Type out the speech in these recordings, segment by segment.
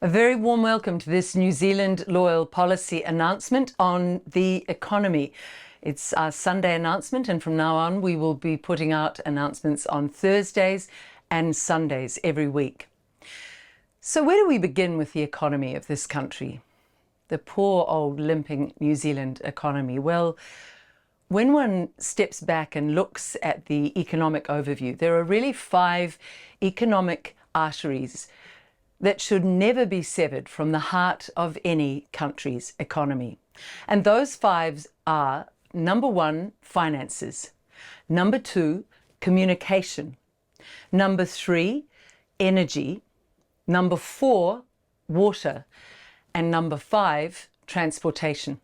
A very warm welcome to this New Zealand Loyal policy announcement on the economy. It's our Sunday announcement, and from now on we will be putting out announcements on Thursdays and Sundays every week. So where do we begin with the economy of this country? The poor old limping New Zealand economy. Well, when one steps back and looks at the economic overview, there are really 5 economic arteries that should never be severed from the heart of any country's economy. And those 5 are: number 1, finances; number 2, communication; number 3, energy; number 4, water; and number 5, transportation.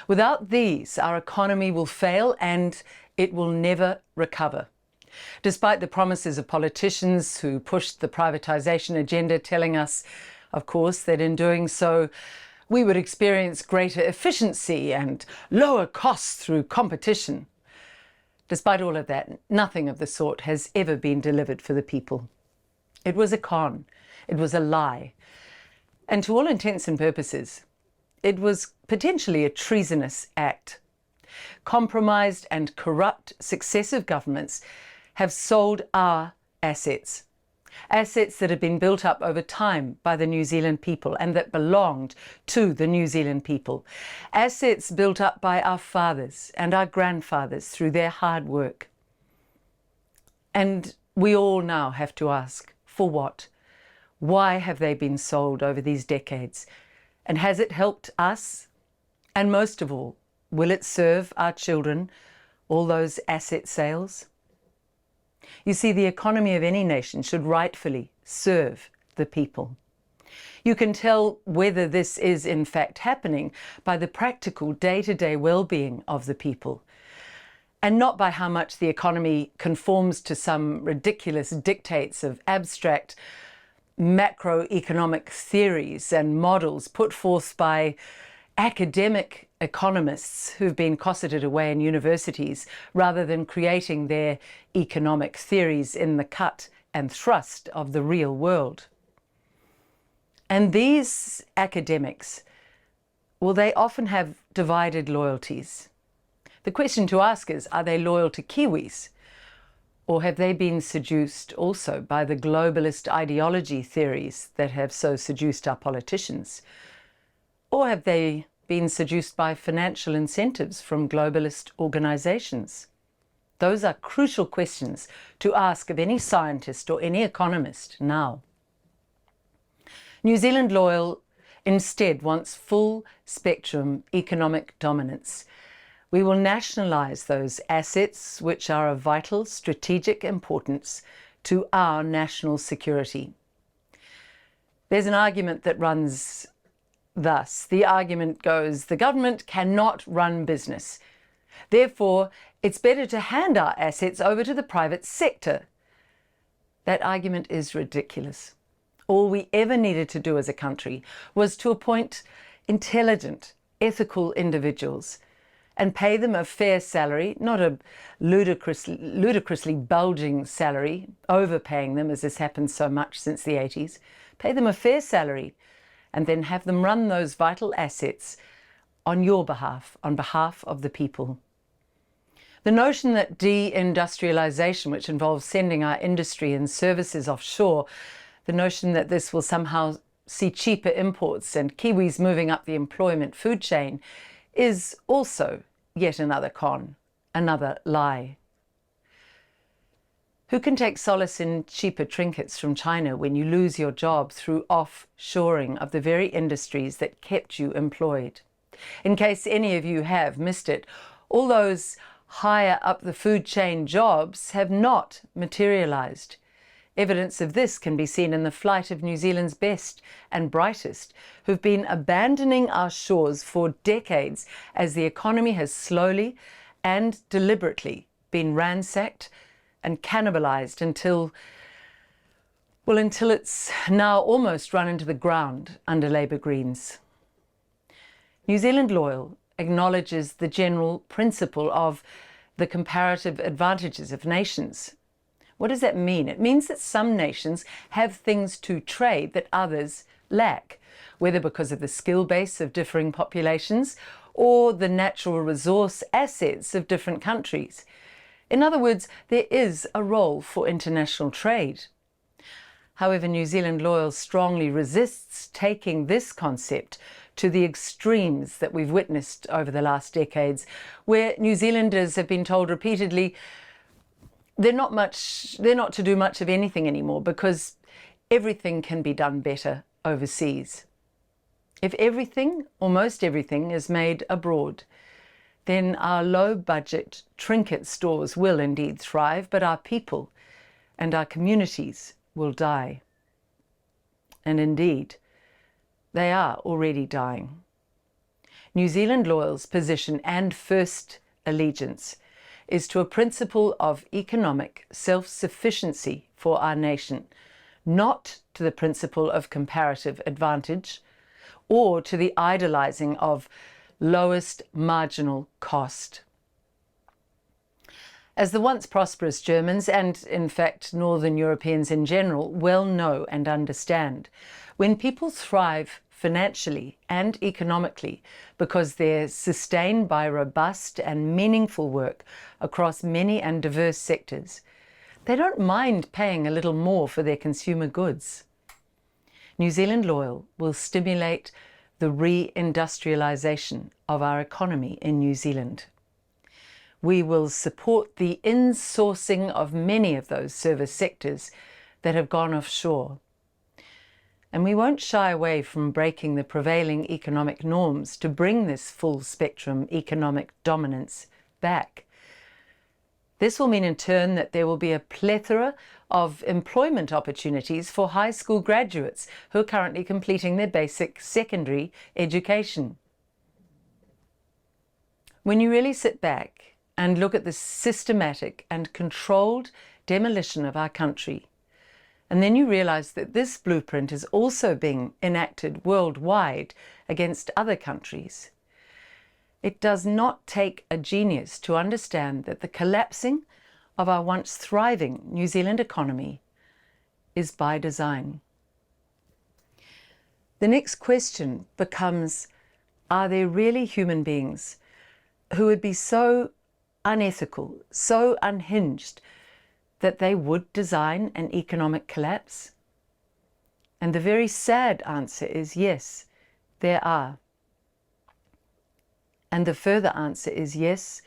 Without these, our economy will fail and it will never recover. Despite the promises of politicians who pushed the privatisation agenda, telling us, of course, that in doing so we would experience greater efficiency and lower costs through competition. Despite all of that, nothing of the sort has ever been delivered for the people. It was a con, it was a lie, and to all intents and purposes, it was potentially a treasonous act. Compromised and corrupt successive governments have sold our assets that have been built up over time by the New Zealand people and that belonged to the New Zealand people. Assets built up by our fathers and our grandfathers through their hard work. And we all now have to ask, for what? Why have they been sold over these decades? And has it helped us? And most of all, will it serve our children, all those asset sales? You see, the economy of any nation should rightfully serve the people. You can tell whether this is in fact happening by the practical day-to-day well-being of the people, and not by how much the economy conforms to some ridiculous dictates of abstract macroeconomic theories and models put forth by academic economists who've been cosseted away in universities rather than creating their economic theories in the cut and thrust of the real world. And these academics, well, they often have divided loyalties. The question to ask is, are they loyal to Kiwis? Or have they been seduced also by the globalist ideology theories that have so seduced our politicians? Or have they been seduced by financial incentives from globalist organisations? Those are crucial questions to ask of any scientist or any economist now. New Zealand Loyal instead wants full spectrum economic dominance. We will nationalise those assets which are of vital strategic importance to our national security. There's an argument that runs thus. The argument goes, the government cannot run business. Therefore, it's better to hand our assets over to the private sector. That argument is ridiculous. All we ever needed to do as a country was to appoint intelligent, ethical individuals and pay them a fair salary, not a ludicrously bulging salary, overpaying them as has happened so much since the 80s. Pay them a fair salary and then have them run those vital assets on your behalf, on behalf of the people. The notion that de-industrialisation, which involves sending our industry and services offshore, the notion that this will somehow see cheaper imports and Kiwis moving up the employment food chain, is also yet another con, another lie. Who can take solace in cheaper trinkets from China when you lose your job through offshoring of the very industries that kept you employed? In case any of you have missed it, all those higher up the food chain jobs have not materialised. Evidence of this can be seen in the flight of New Zealand's best and brightest, who've been abandoning our shores for decades as the economy has slowly and deliberately been ransacked and cannibalised until it's now almost run into the ground under Labour Greens. New Zealand Loyal acknowledges the general principle of the comparative advantages of nations. What does that mean? It means that some nations have things to trade that others lack, whether because of the skill base of differing populations or the natural resource assets of different countries. In other words, there is a role for international trade. However, New Zealand Loyal strongly resists taking this concept to the extremes that we've witnessed over the last decades, where New Zealanders have been told repeatedly they're not to do much of anything anymore because everything can be done better overseas. If everything, or most everything, is made abroad, then our low-budget trinket stores will indeed thrive, but our people and our communities will die. And indeed, they are already dying. New Zealand Loyal's position and first allegiance is to a principle of economic self-sufficiency for our nation, not to the principle of comparative advantage or to the idolizing of lowest marginal cost. As the once prosperous Germans, and in fact Northern Europeans in general, well know and understand, when people thrive financially and economically because they're sustained by robust and meaningful work across many and diverse sectors, they don't mind paying a little more for their consumer goods. New Zealand Loyal will stimulate the re-industrialisation of our economy in New Zealand. We will support the insourcing of many of those service sectors that have gone offshore. And we won't shy away from breaking the prevailing economic norms to bring this full spectrum economic dominance back. This will mean in turn that there will be a plethora of employment opportunities for high school graduates who are currently completing their basic secondary education. When you really sit back and look at the systematic and controlled demolition of our country, and then you realize that this blueprint is also being enacted worldwide against other countries, it does not take a genius to understand that the collapsing of our once thriving New Zealand economy is by design. The next question becomes, are there really human beings who would be so unethical, so unhinged, that they would design an economic collapse? And the very sad answer is yes, there are. And the further answer is yes,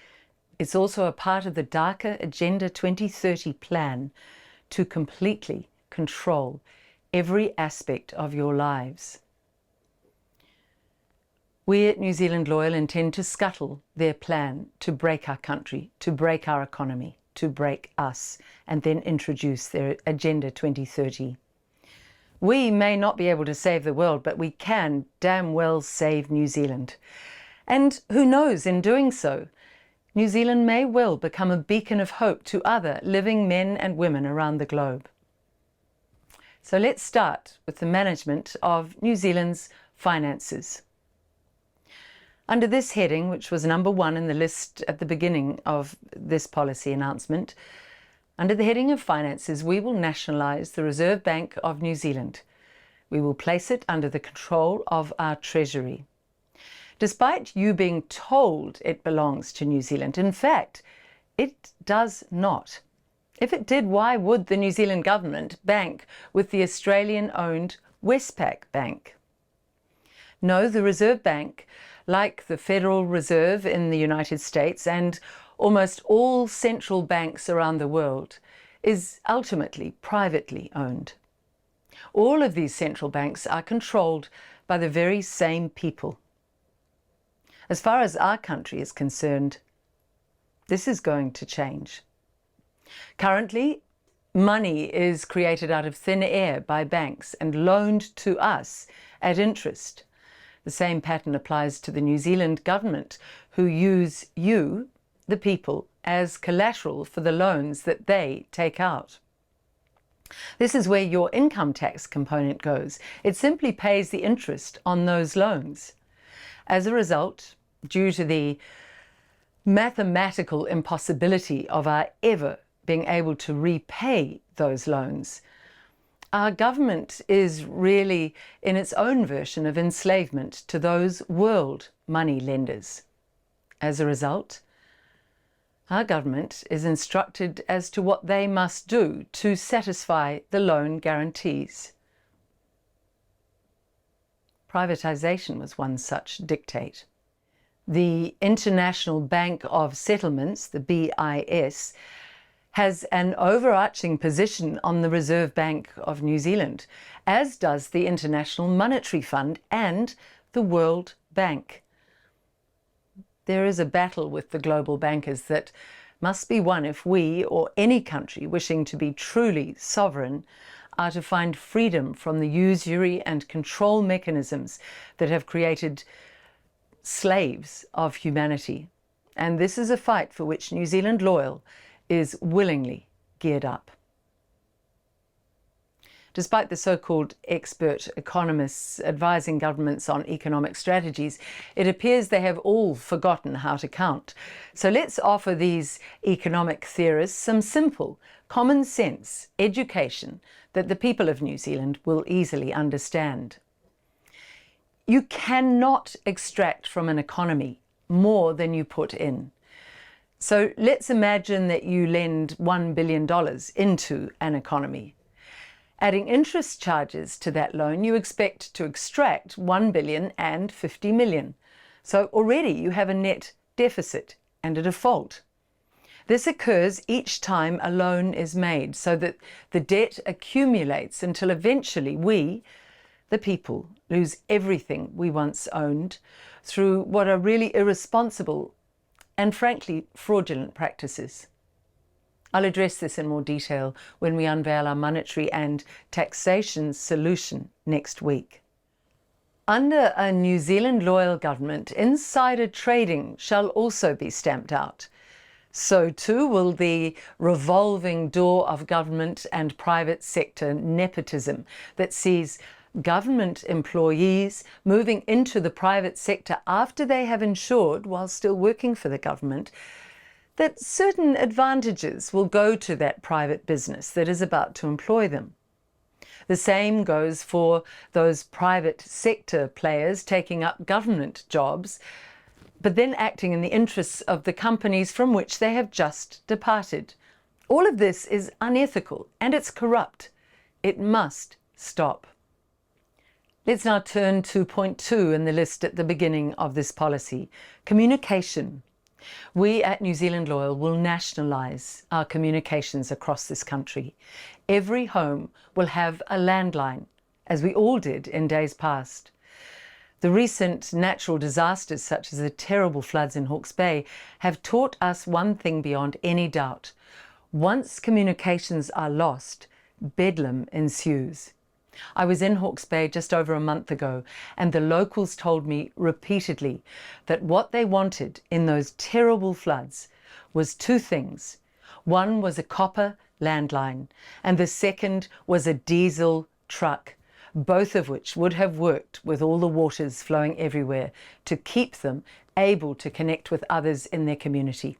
it's also a part of the darker Agenda 2030 plan to completely control every aspect of your lives. We at New Zealand Loyal intend to scuttle their plan to break our country, to break our economy, to break us, and then introduce their Agenda 2030. We may not be able to save the world, but we can damn well save New Zealand. And who knows, in doing so, New Zealand may well become a beacon of hope to other living men and women around the globe. So let's start with the management of New Zealand's finances. Under this heading, which was number 1 in the list at the beginning of this policy announcement, under the heading of finances, we will nationalise the Reserve Bank of New Zealand. We will place it under the control of our Treasury. Despite you being told it belongs to New Zealand, in fact, it does not. If it did, why would the New Zealand government bank with the Australian-owned Westpac Bank? No, the Reserve Bank, like the Federal Reserve in the United States and almost all central banks around the world, is ultimately privately owned. All of these central banks are controlled by the very same people. As far as our country is concerned, this is going to change. Currently, money is created out of thin air by banks and loaned to us at interest. The same pattern applies to the New Zealand government, who use you, the people, as collateral for the loans that they take out. This is where your income tax component goes. It simply pays the interest on those loans. As a result, due to the mathematical impossibility of our ever being able to repay those loans, Our government is really in its own version of enslavement to those world money lenders. As a result, our government is instructed as to what they must do to satisfy the loan guarantees. Privatisation was one such dictate. The International Bank of Settlements, the BIS, has an overarching position on the Reserve Bank of New Zealand, as does the International Monetary Fund and the World Bank. There is a battle with the global bankers that must be won if we, or any country wishing to be truly sovereign, are to find freedom from the usury and control mechanisms that have created slaves of humanity. And this is a fight for which New Zealand Loyal is willingly geared up. Despite the so-called expert economists advising governments on economic strategies, it appears they have all forgotten how to count. So let's offer these economic theorists some simple, common sense education that the people of New Zealand will easily understand. You cannot extract from an economy more than you put in. So let's imagine that you lend $1 billion into an economy. Adding interest charges to that loan, you expect to extract $1.05 billion. So already you have a net deficit and a default. This occurs each time a loan is made, so that the debt accumulates until eventually we, the people, lose everything we once owned through what are really irresponsible and frankly fraudulent practices. I'll address this in more detail when we unveil our monetary and taxation solution next week. Under a New Zealand Loyal government, insider trading shall also be stamped out. So too will the revolving door of government and private sector nepotism that sees government employees moving into the private sector after they have ensured, while still working for the government, that certain advantages will go to that private business that is about to employ them. The same goes for those private sector players taking up government jobs, but then acting in the interests of the companies from which they have just departed. All of this is unethical and it's corrupt. It must stop. Let's now turn to point 2 in the list at the beginning of this policy: communication. We at New Zealand Loyal will nationalise our communications across this country. Every home will have a landline, as we all did in days past. The recent natural disasters, such as the terrible floods in Hawke's Bay, have taught us one thing beyond any doubt. Once communications are lost, bedlam ensues. I was in Hawke's Bay just over a month ago, and the locals told me repeatedly that what they wanted in those terrible floods was 2 things. One was a copper landline, and the second was a diesel truck, both of which would have worked with all the waters flowing everywhere to keep them able to connect with others in their community.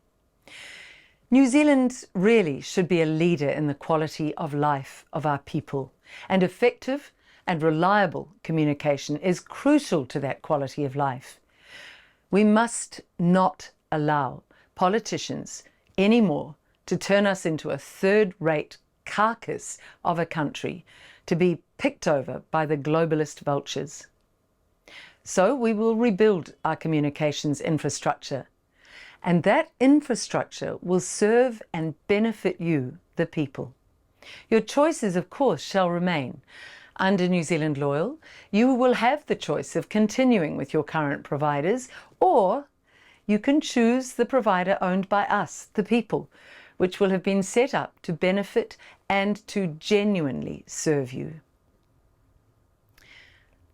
New Zealand really should be a leader in the quality of life of our people, and effective and reliable communication is crucial to that quality of life. We must not allow politicians anymore to turn us into a third-rate carcass of a country to be picked over by the globalist vultures. So we will rebuild our communications infrastructure, and that infrastructure will serve and benefit you, the people. Your choices, of course, shall remain. Under New Zealand Loyal, you will have the choice of continuing with your current providers, or you can choose the provider owned by us, the people, which will have been set up to benefit and to genuinely serve you.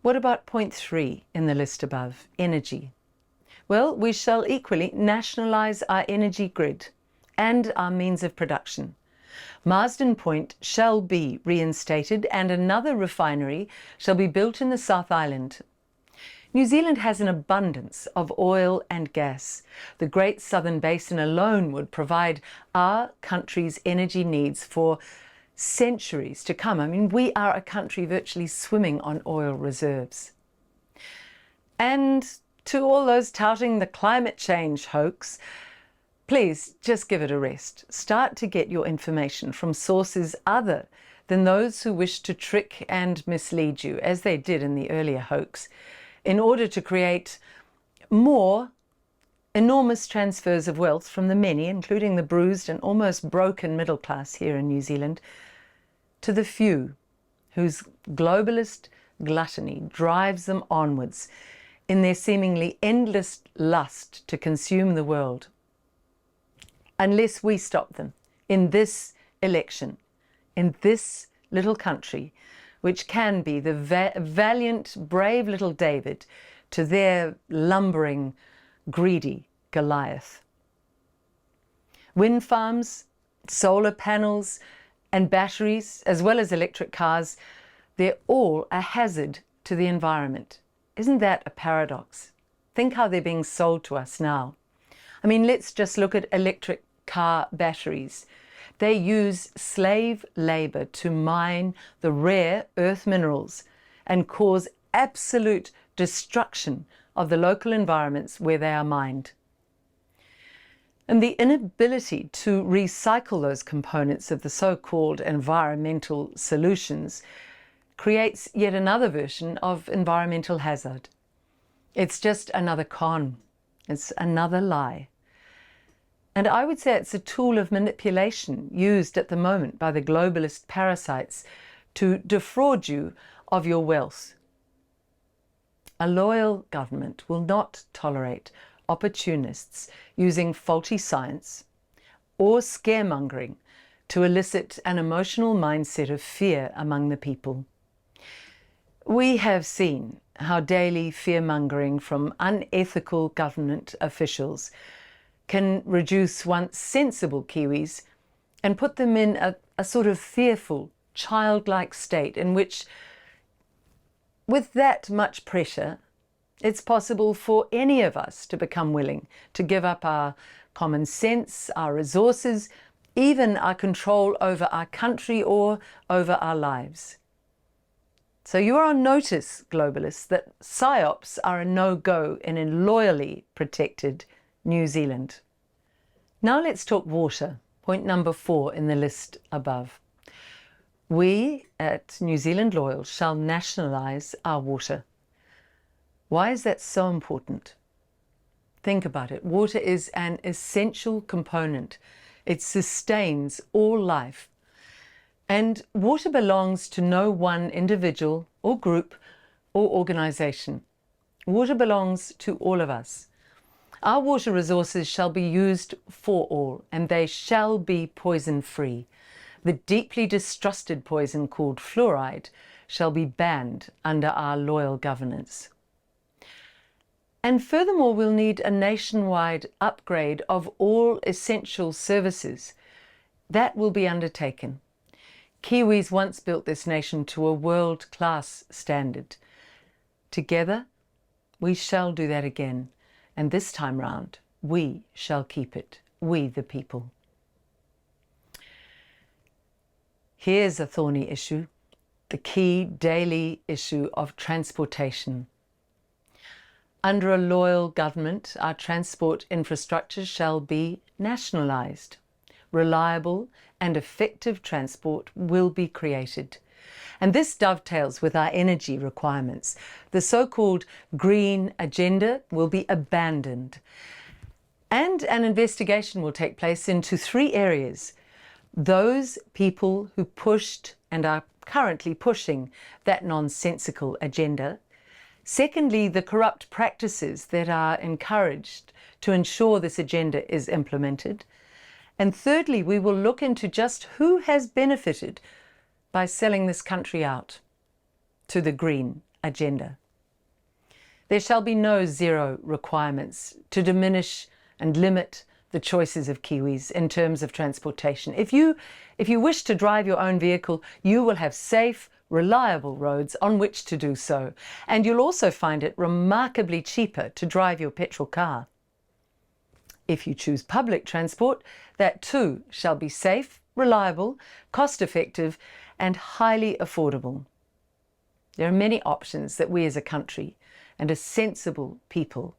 What about point 3 in the list above, energy? Well, we shall equally nationalise our energy grid and our means of production. Marsden Point shall be reinstated and another refinery shall be built in the South Island. New Zealand has an abundance of oil and gas. The Great Southern Basin alone would provide our country's energy needs for centuries to come. I mean, we are a country virtually swimming on oil reserves. And to all those touting the climate change hoax, please just give it a rest. Start to get your information from sources other than those who wish to trick and mislead you, as they did in the earlier hoax, in order to create more enormous transfers of wealth from the many, including the bruised and almost broken middle class here in New Zealand, to the few whose globalist gluttony drives them onwards in their seemingly endless lust to consume the world. Unless we stop them in this election, in this little country, which can be the valiant, brave little David to their lumbering, greedy Goliath. Wind farms, solar panels, and batteries, as well as electric cars, they're all a hazard to the environment. Isn't that a paradox? Think how they're being sold to us now. I mean, let's just look at electric car batteries. They use slave labor to mine the rare earth minerals and cause absolute destruction of the local environments where they are mined. And the inability to recycle those components of the so-called environmental solutions creates yet another version of environmental hazard. It's just another con. It's another lie. And I would say it's a tool of manipulation used at the moment by the globalist parasites to defraud you of your wealth. A loyal government will not tolerate opportunists using faulty science or scaremongering to elicit an emotional mindset of fear among the people. We have seen how daily fear-mongering from unethical government officials can reduce once sensible Kiwis and put them in a sort of fearful, childlike state in which, with that much pressure, it's possible for any of us to become willing to give up our common sense, our resources, even our control over our country or over our lives. So you are on notice, globalists, that PSYOPs are a no-go in a loyally protected New Zealand. Now let's talk water, point number 4 in the list above. We at New Zealand Loyal shall nationalise our water. Why is that so important? Think about it. Water is an essential component. It sustains all life. And water belongs to no one individual or group or organisation. Water belongs to all of us. Our water resources shall be used for all, and they shall be poison-free. The deeply distrusted poison called fluoride shall be banned under our loyal governance. And furthermore, we'll need a nationwide upgrade of all essential services. That will be undertaken. Kiwis once built this nation to a world-class standard. Together, we shall do that again. And this time round, we shall keep it. We, the people. Here's a thorny issue, the key daily issue of transportation. Under a loyal government, our transport infrastructure shall be nationalised. Reliable and effective transport will be created. And this dovetails with our energy requirements. The so-called green agenda will be abandoned. And an investigation will take place into 3 areas. Those people who pushed and are currently pushing that nonsensical agenda. Secondly, the corrupt practices that are encouraged to ensure this agenda is implemented. And thirdly, we will look into just who has benefited by selling this country out to the green agenda. There shall be no zero requirements to diminish and limit the choices of Kiwis in terms of transportation. If you wish to drive your own vehicle, you will have safe, reliable roads on which to do so. And you'll also find it remarkably cheaper to drive your petrol car. If you choose public transport, that too shall be safe, reliable, cost-effective, and highly affordable. There are many options that we as a country and as sensible people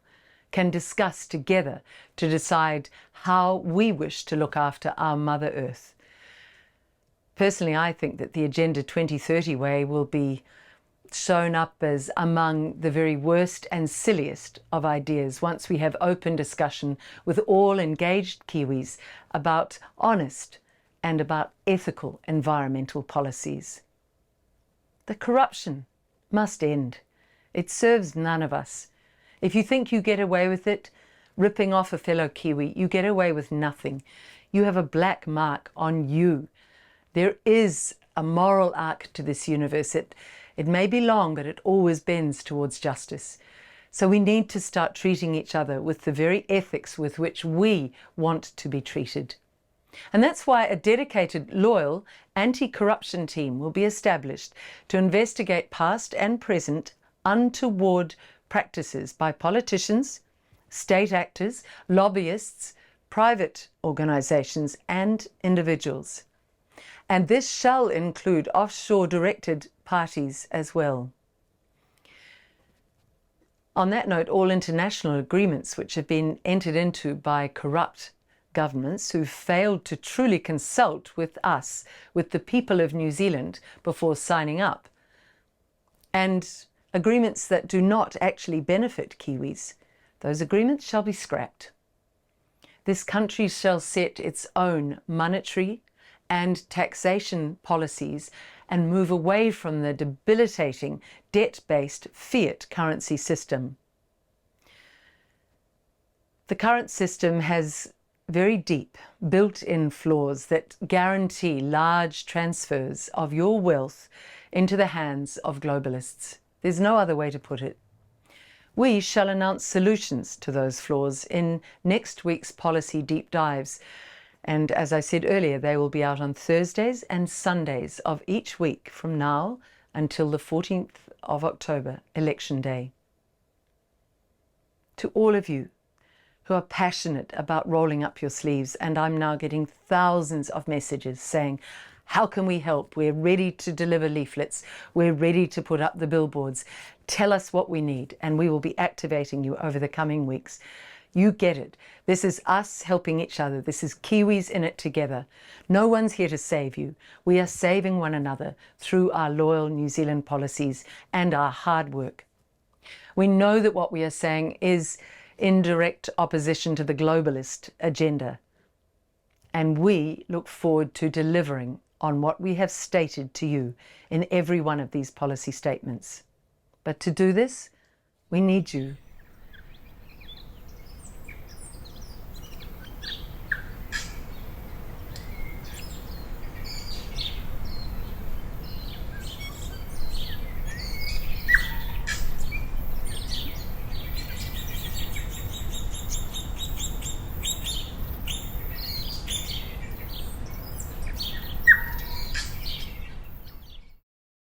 can discuss together to decide how we wish to look after our Mother Earth. Personally, I think that the Agenda 2030 way will be shown up as among the very worst and silliest of ideas once we have open discussion with all engaged Kiwis about honest and about ethical environmental policies. The corruption must end. It serves none of us. If you think you get away with it, ripping off a fellow Kiwi, you get away with nothing. You have a black mark on you. There is a moral arc to this universe. It may be long, but it always bends towards justice. So we need to start treating each other with the very ethics with which we want to be treated. And that's why a dedicated, loyal, anti-corruption team will be established to investigate past and present untoward practices by politicians, state actors, lobbyists, private organisations and individuals. And this shall include offshore directed parties as well. On that note, all international agreements which have been entered into by corrupt governments who failed to truly consult with us, with the people of New Zealand before signing up, and agreements that do not actually benefit Kiwis, those agreements shall be scrapped. This country shall set its own monetary and taxation policies and move away from the debilitating debt-based fiat currency system. The current system has very deep built-in flaws that guarantee large transfers of your wealth into the hands of globalists. There's no other way to put it. We shall announce solutions to those flaws in next week's policy deep dives. And as I said earlier, they will be out on Thursdays and Sundays of each week from now until the 14th of October, Election Day. To all of you who are passionate about rolling up your sleeves, and I'm now getting thousands of messages saying, how can we help? We're ready to deliver leaflets. We're ready to put up the billboards. Tell us what we need, and we will be activating you over the coming weeks. You get it. This is us helping each other. This is Kiwis in it together. No one's here to save you. We are saving one another through our loyal New Zealand policies and our hard work. We know that what we are saying is in direct opposition to the globalist agenda. And we look forward to delivering on what we have stated to you in every one of these policy statements. But to do this, we need you.